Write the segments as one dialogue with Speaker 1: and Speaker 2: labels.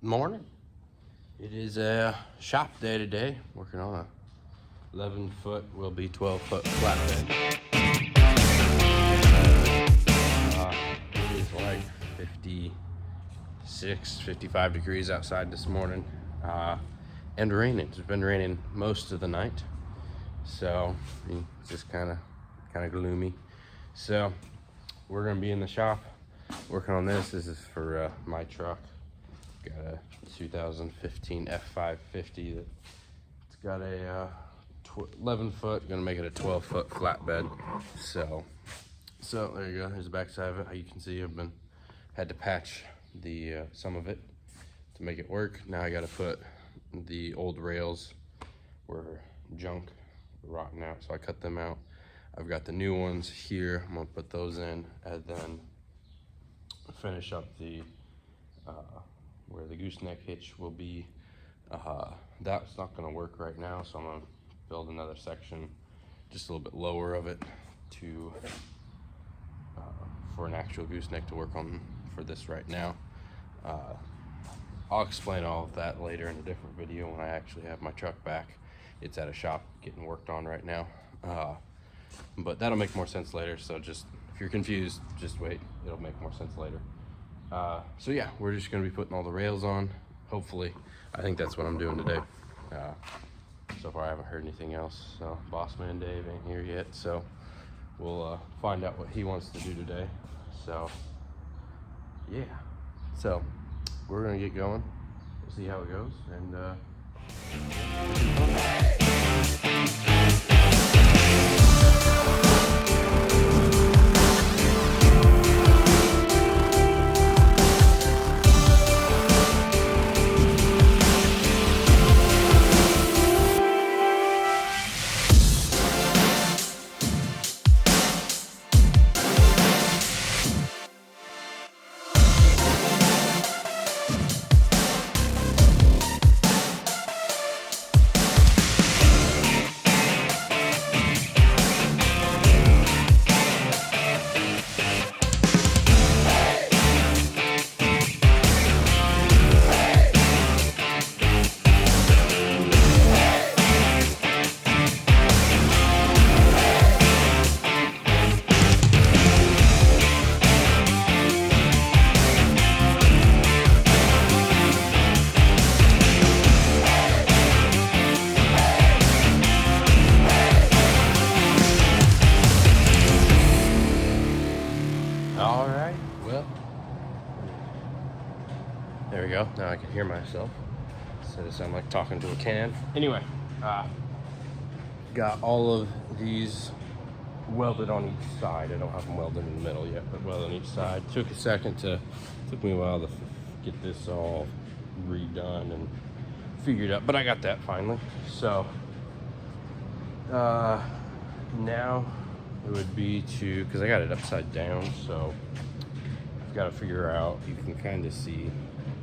Speaker 1: Morning. It is a shop day today. Working on a 11-foot, will be 12-foot flatbed. It is like 56, 55 degrees outside this morning, and raining. It's been raining most of the night, so it's just kind of gloomy. So we're gonna be in the shop working on this. This is for my truck. Got a 2015 F550 that it's got a 11-foot, gonna make it a 12-foot flatbed. So there you go. Here's the back side of it. How you can see, had to patch the some of it to make it work. Now I got to put the old rails were junk, rotten out, so I cut them out. I've got the new ones here. I'm gonna put those in and then finish up the where the gooseneck hitch will be. That's not gonna work right now, so I'm gonna build another section just a little bit lower of it to for an actual gooseneck to work on for this right now. I'll explain all of that later in a different video when I actually have my truck back. It's at a shop getting worked on right now, but that'll make more sense later. So just, if you're confused, just wait, it'll make more sense later. So yeah, we're just gonna be putting all the rails on, hopefully. I think that's what I'm doing today. So far I haven't heard anything else, so Bossman Dave ain't here yet, so we'll find out what he wants to do today. So yeah, so we're gonna get going. We'll see how it goes, and all right, well, there we go. Now I can hear myself instead of sound like talking to a can. Anyway, got all of these welded on each side. I don't have them welded in the middle yet, but welded on each side. Took me a while to get this all redone and figured out, but I got that finally. So now it would be to, because I got it upside down, so I've got to figure out, you can kind of see,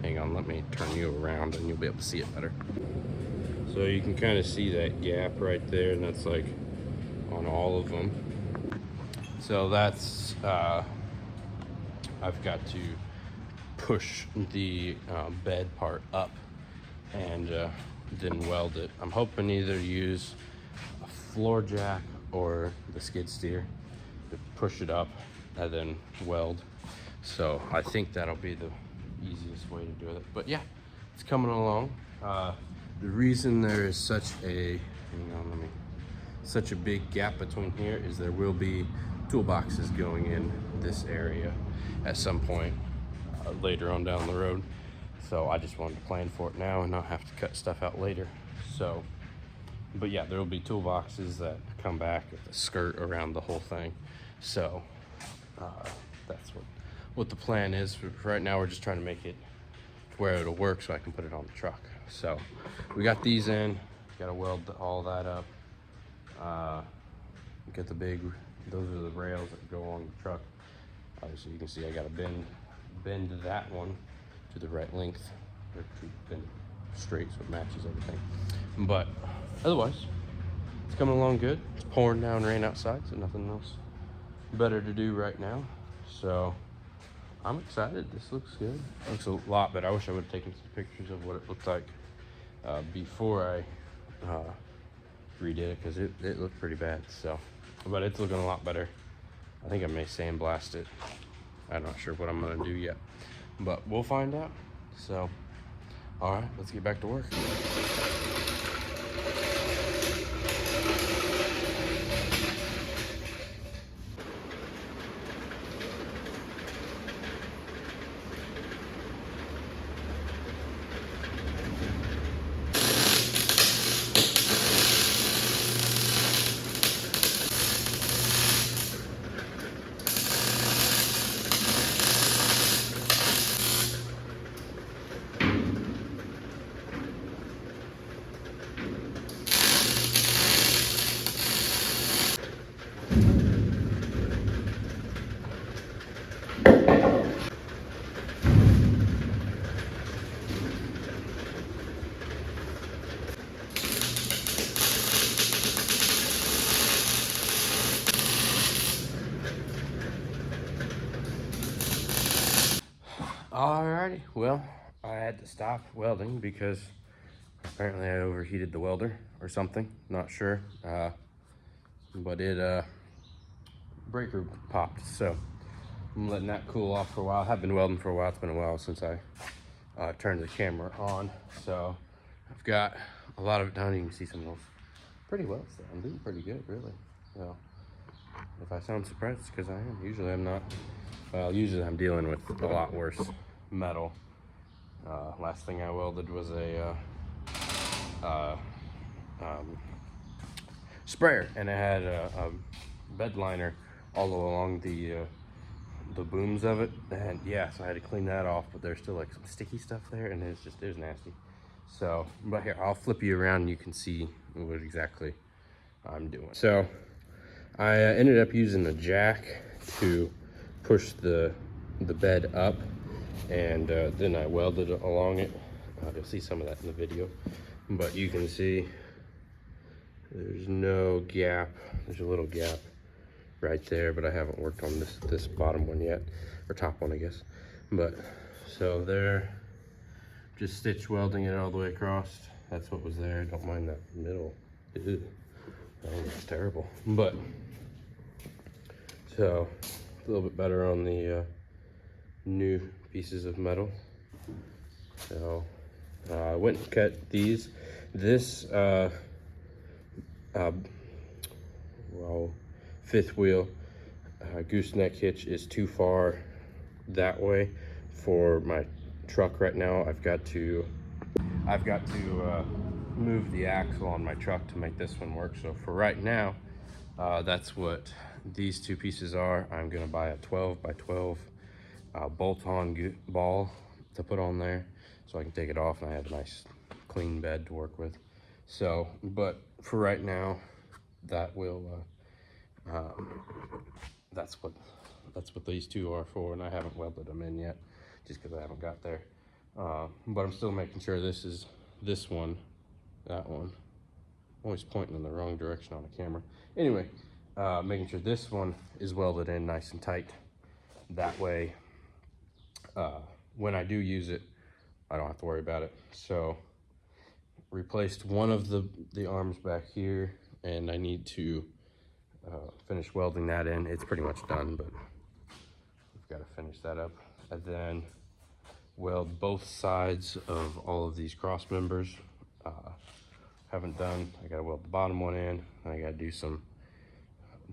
Speaker 1: hang on, let me turn you around and you'll be able to see it better. So you can kind of see that gap right there, and that's like on all of them. So that's, I've got to push the bed part up and then weld it. I'm hoping either use a floor jack or the skid steer to push it up and then weld. So I think that'll be the easiest way to do it. But yeah, it's coming along. The reason there is such a, such a big gap between here is there will be toolboxes going in this area at some point later on down the road. So I just wanted to plan for it now and not have to cut stuff out later. So, but yeah, there will be toolboxes that come back with a skirt around the whole thing. So that's what the plan is. Right now we're just trying to make it where it'll work so I can put it on the truck. So we got these in, got to weld all that up. Get those are the rails that go on the truck. Obviously you can see I got to bend that one to the right length, or to bend it straight so it matches everything. But otherwise, it's coming along good. It's pouring down rain outside, so nothing else better to do right now. So I'm excited. This looks good. Looks a lot better. I wish I would have taken some pictures of what it looked like before I redid it, because it looked pretty bad. So, but it's looking a lot better. I think I may sandblast it. I'm not sure what I'm gonna do yet, but we'll find out. So, all right, let's get back to work. Alrighty, well, I had to stop welding because apparently I overheated the welder or something, not sure. But it breaker popped, so I'm letting that cool off for a while. I have been welding for a while. It's been a while since I turned the camera on, so I've got a lot of it done. You can see some of those pretty welds there. I'm doing pretty good, really. So if I sound surprised, it's because I am. Usually I'm not. Well, usually I'm dealing with a lot worse metal. Last thing I welded was a sprayer, and it had a bed liner all along the booms of it, and yeah, so I had to clean that off, but there's still like some sticky stuff there, and it was nasty. So, but here, I'll flip you around and you can see what exactly I'm doing. So I ended up using a jack to push the bed up, and then I welded along it. You'll see some of that in the video, but you can see there's no gap. There's a little gap right there, but I haven't worked on this bottom one yet, or top one, I guess. But so there, just stitch welding it all the way across. That's what was there. Don't mind that middle. Ew, that looks terrible. But so a little bit better on the new pieces of metal. So I went and cut these. This well, fifth wheel gooseneck hitch is too far that way for my truck right now. I've got to move the axle on my truck to make this one work. So for right now, that's what these two pieces are. I'm gonna buy a 12 by 12 bolt-on ball to put on there so I can take it off and I have a nice clean bed to work with. So, but for right now, that will that's what these two are for, and I haven't welded them in yet just because I haven't got there. But I'm still making sure this one, that one. I'm always pointing in the wrong direction on the camera. Anyway, making sure this one is welded in nice and tight. That way, when I do use it, I don't have to worry about it. So, replaced one of the arms back here, and I need to finish welding that in. It's pretty much done, but we've got to finish that up. And then weld both sides of all of these cross members. Haven't done. I got to weld the bottom one in, and I got to do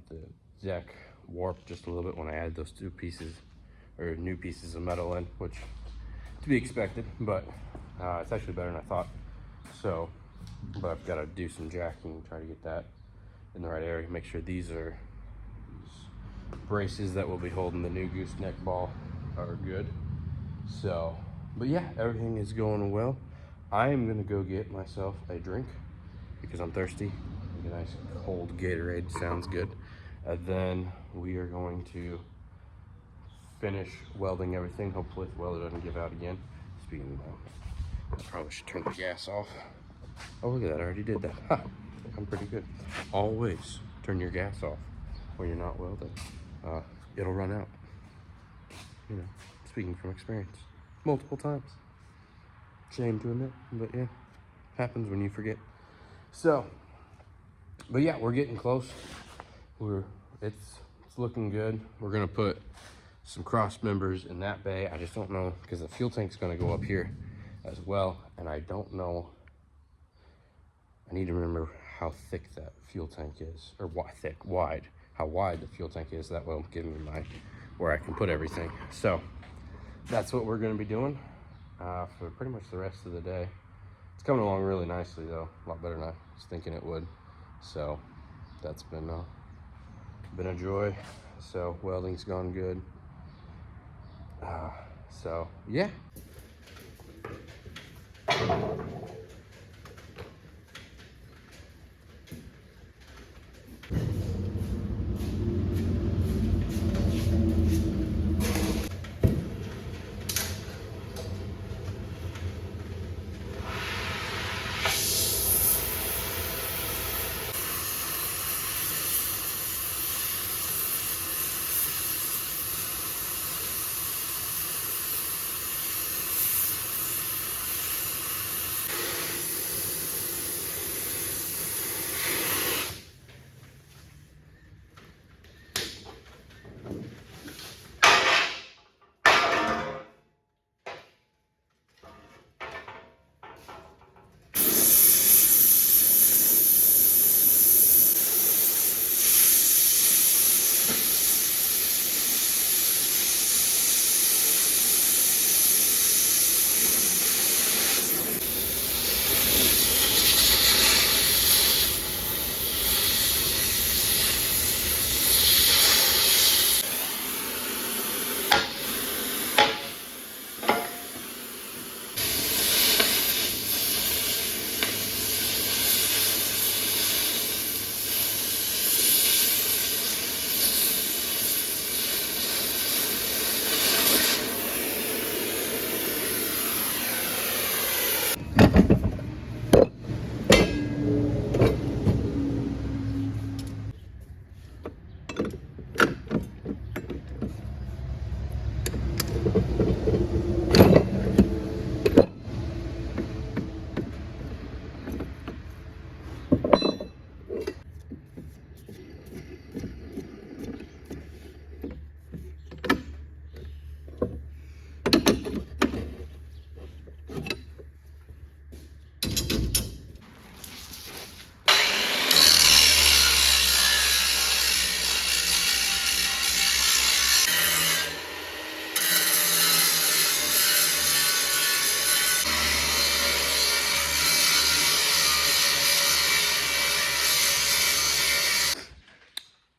Speaker 1: the deck warp just a little bit when I add those two pieces or new pieces of metal in, which to be expected, but it's actually better than I thought. So, but I've got to do some jacking, try to get that in the right area, make sure these braces that will be holding the new gooseneck ball are good. So, but yeah, everything is going well. I am gonna go get myself a drink because I'm thirsty. A nice cold Gatorade sounds good. And then we are going to finish welding everything. Hopefully the welder doesn't give out again. Speaking of that, I probably should turn the gas off. Oh, look at that, I already did that. Ha, I'm pretty good. Always turn your gas off when you're not welding. It'll run out. You know, speaking from experience, multiple times. Shame to admit, but yeah, happens when you forget. So, but yeah, we're getting close. It's looking good. We're gonna put some cross members in that bay. I just don't know, because the fuel tank's gonna go up here as well, and I don't know. I need to remember how thick that fuel tank is, or wide, how wide the fuel tank is. That will give me where I can put everything. So that's what we're gonna be doing for pretty much the rest of the day. It's coming along really nicely though, a lot better than I was thinking it would. So that's been a joy. So welding's gone good. So yeah.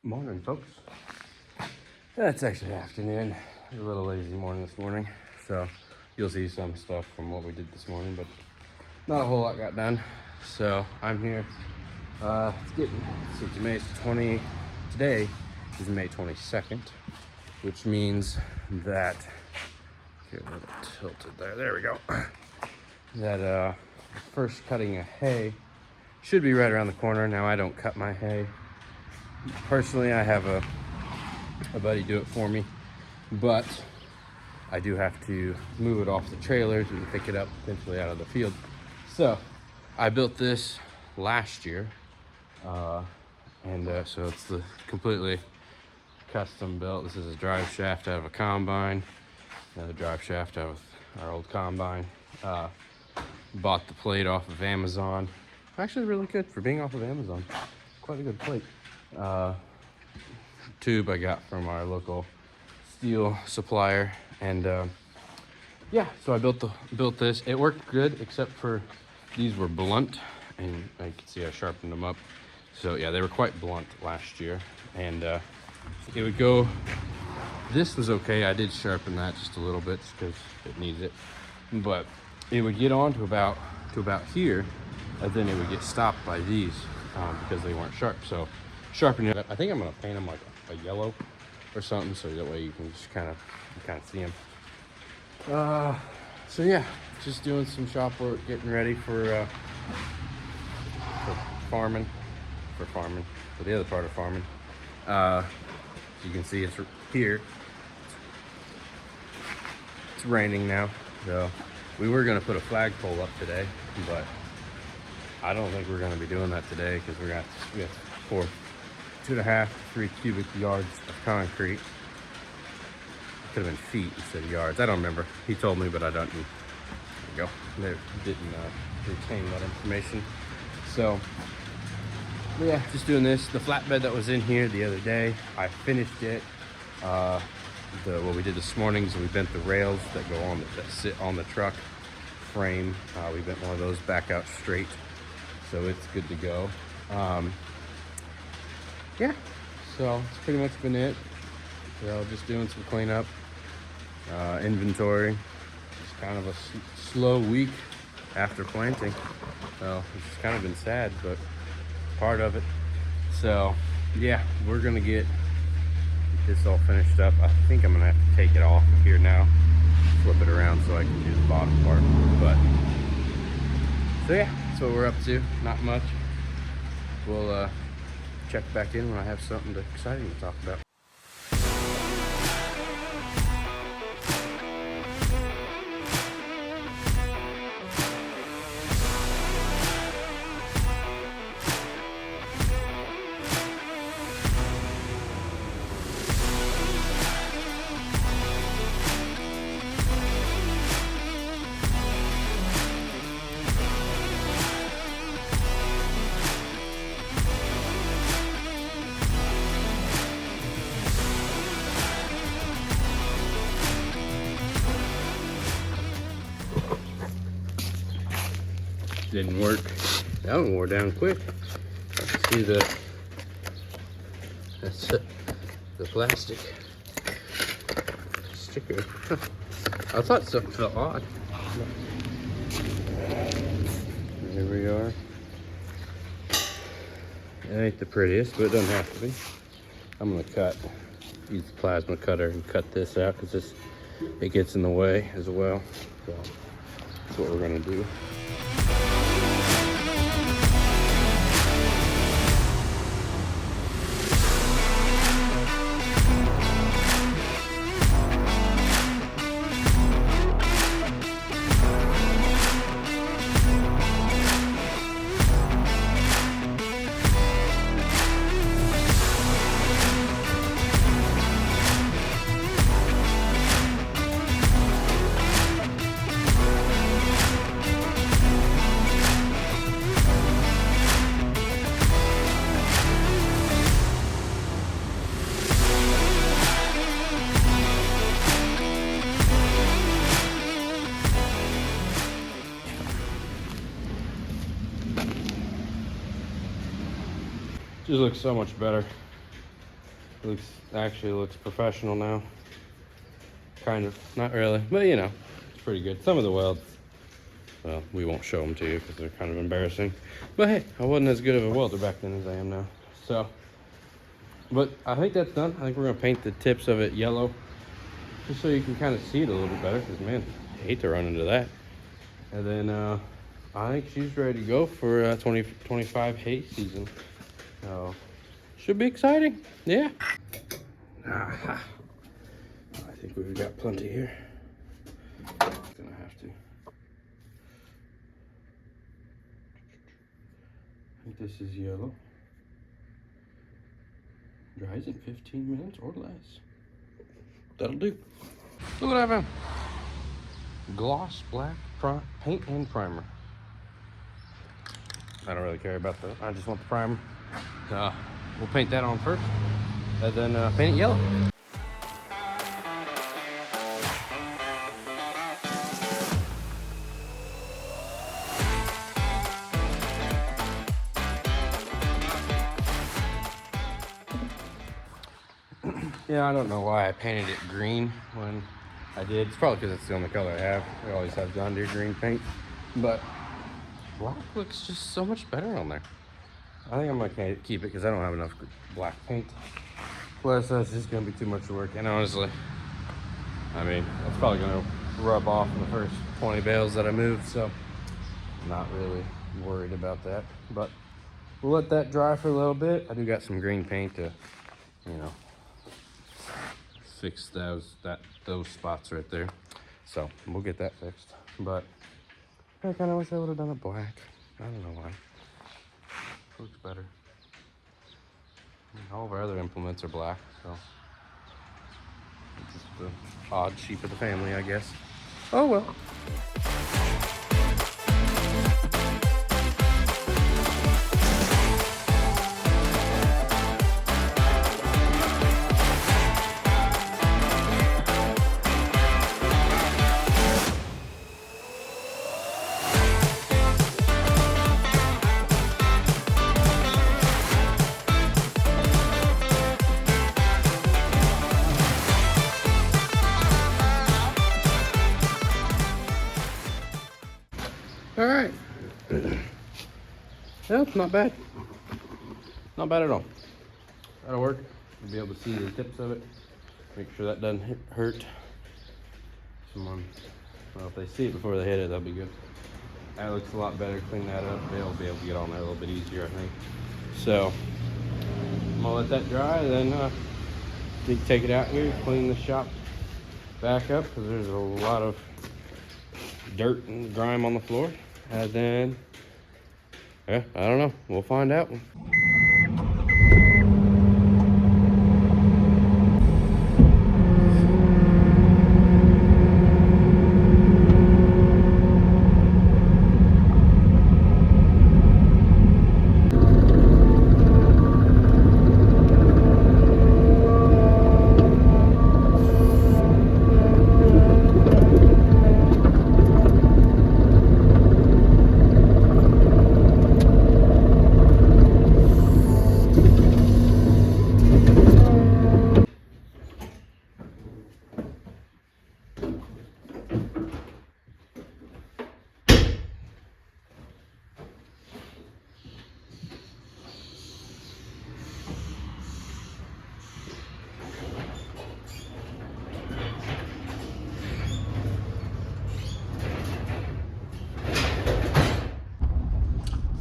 Speaker 1: Morning, folks. That's actually afternoon. A little lazy morning this morning, so you'll see some stuff from what we did this morning, but not a whole lot got done. So I'm here. Today is May 22nd, which means that, get a little tilted there. There we go. That first cutting of hay should be right around the corner. Now I don't cut my hay. Personally, I have a buddy do it for me, but I do have to move it off the trailers and pick it up potentially out of the field. So I built this last year, so it's the completely custom built. This is a drive shaft out of a combine, another drive shaft out of our old combine. Bought the plate off of Amazon. Actually really good for being off of Amazon. Quite a good plate. Tube I got from our local steel supplier, and yeah, so I built this. It worked good, except for these were blunt, and you can see I sharpened them up. So yeah, they were quite blunt last year, and it would go. This was okay. I did sharpen that just a little bit because it needs it, but it would get on to about here, and then it would get stopped by these because they weren't sharp. So sharpening it up. I think I'm gonna paint them like a yellow or something, so that way you can just kind of see them. So yeah, just doing some shop work, getting ready for farming, for the other part of farming. As you can see, it's here. it's raining now. So we were gonna put a flagpole up today, but I don't think we're gonna be doing that today because we got 2.5 to 3 cubic yards of concrete. Could have been feet instead of yards. I don't remember. He told me, but I don't. There you go. They didn't retain that information. So, but yeah, just doing this. The flatbed that was in here the other day, I finished it. What we did this morning is we bent the rails that go on that sit on the truck frame. We bent one of those back out straight, so it's good to go. Yeah, so it's pretty much been it. So just doing some cleanup, inventory. It's kind of a slow week after planting, so it's kind of been sad, but part of it. So yeah, we're gonna get this all finished up. I think I'm gonna have to take it off of here now, flip it around so I can do the bottom part. But so yeah, that's what we're up to. Not much. We'll check back in when I have something exciting to talk about. Didn't work. That one wore down quick. See that's the plastic sticker. I thought something felt odd. Here we are. It ain't the prettiest, but it doesn't have to be. I'm gonna use the plasma cutter and cut this out because it gets in the way as well. So that's what we're gonna do. Just looks so much better. It actually looks professional now. Kind of, not really, but you know, it's pretty good. Some of the welds, well, we won't show them to you because they're kind of embarrassing. But hey, I wasn't as good of a welder back then as I am now. So, but I think that's done. I think we're gonna paint the tips of it yellow, just so you can kind of see it a little bit better. Because man, I hate to run into that. And then I think she's ready to go for 2025 hay season. So, should be exciting, yeah. Aha. I think we've got plenty here. Gonna have to. I think this is yellow. Dries in 15 minutes or less. That'll do. Look what I found. Gloss black paint and primer. I don't really care about that. I just want the primer. We'll paint that on first, and then paint it yellow. Yeah, I don't know why I painted it green when I did. It's probably because it's the only color I have. I always have John Deere green paint, but black looks just so much better on there. I think I'm gonna keep it because I don't have enough black paint. Plus, that's just gonna be too much work. And honestly, I mean, that's probably gonna rub off in the first 20 bales that I move. So, I'm not really worried about that. But we'll let that dry for a little bit. I do got some green paint to, you know, fix those spots right there. So we'll get that fixed. But I kind of wish I would have done it black. I don't know why. Looks better. All of our other implements are black, so it's just the odd sheep of the family, I guess. Oh well. All right. Yep, not bad. Not bad at all. That'll work. You'll be able to see the tips of it. Make sure that doesn't hurt someone. Well, if they see it before they hit it, that'll be good. That looks a lot better. Clean that up. They'll be able to get on there a little bit easier, I think. So I'm gonna let that dry. Then you can take it out here, clean the shop back up because there's a lot of dirt and grime on the floor. And then, yeah, I don't know. We'll find out.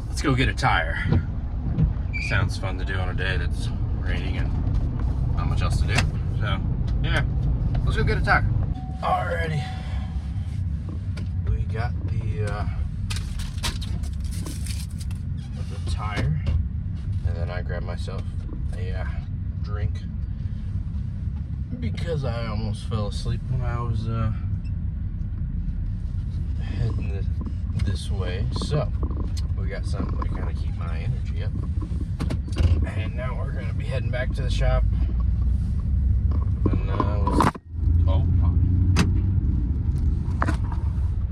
Speaker 1: Let's go get a tire. Sounds fun to do on a day that's raining and not much else to do. So, yeah, let's go get a tire. Alrighty. We got the tire. And then I grabbed myself a drink because I almost fell asleep when I was heading this way. So, we got something to kind of keep my energy up. And now we're going to be heading back to the shop. And oh,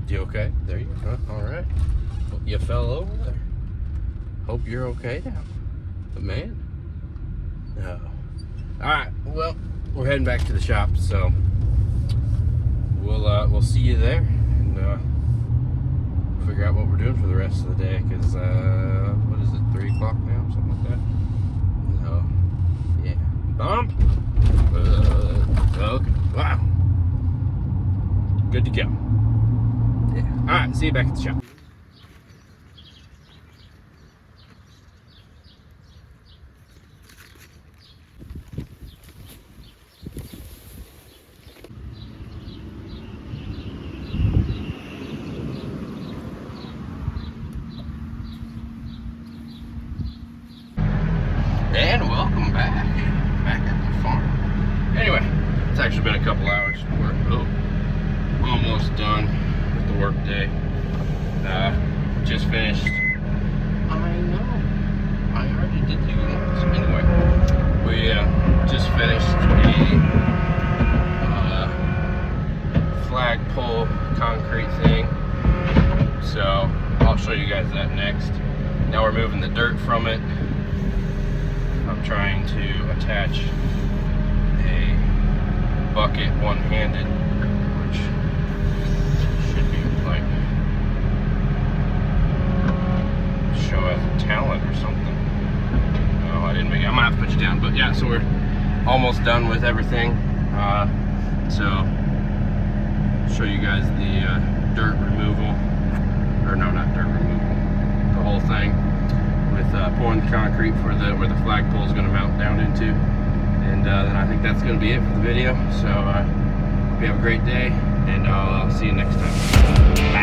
Speaker 1: you okay? There you go. All right. Well, you fell over there. Hope you're okay now. But man. No. All right. Well, we're heading back to the shop, so we'll see you there and figure out what we're doing for the rest of the day. Cause what is it? 3 o'clock now, something like that. No. Yeah. Bump. Okay. Wow. Good to go. Yeah. All right. See you back at the shop. And welcome back at the farm. Anyway, it's actually been a couple hours of work. Oh, almost done with the work day. Just finished. I know. I already did do once. Anyway, we just finished a flagpole concrete thing. So I'll show you guys that next. Now we're moving the dirt from it. I'm trying to attach a bucket one-handed, which should be like show as a talent or something. No, I didn't make it. I might have to put you down, but yeah, so we're almost done with everything. So show you guys the dirt removal, or no, not dirt removal, the whole thing. With pouring the concrete for where the flagpole is going to mount down into, and then I think that's going to be it for the video. So hope you have a great day. and I'll see you next time. Bye.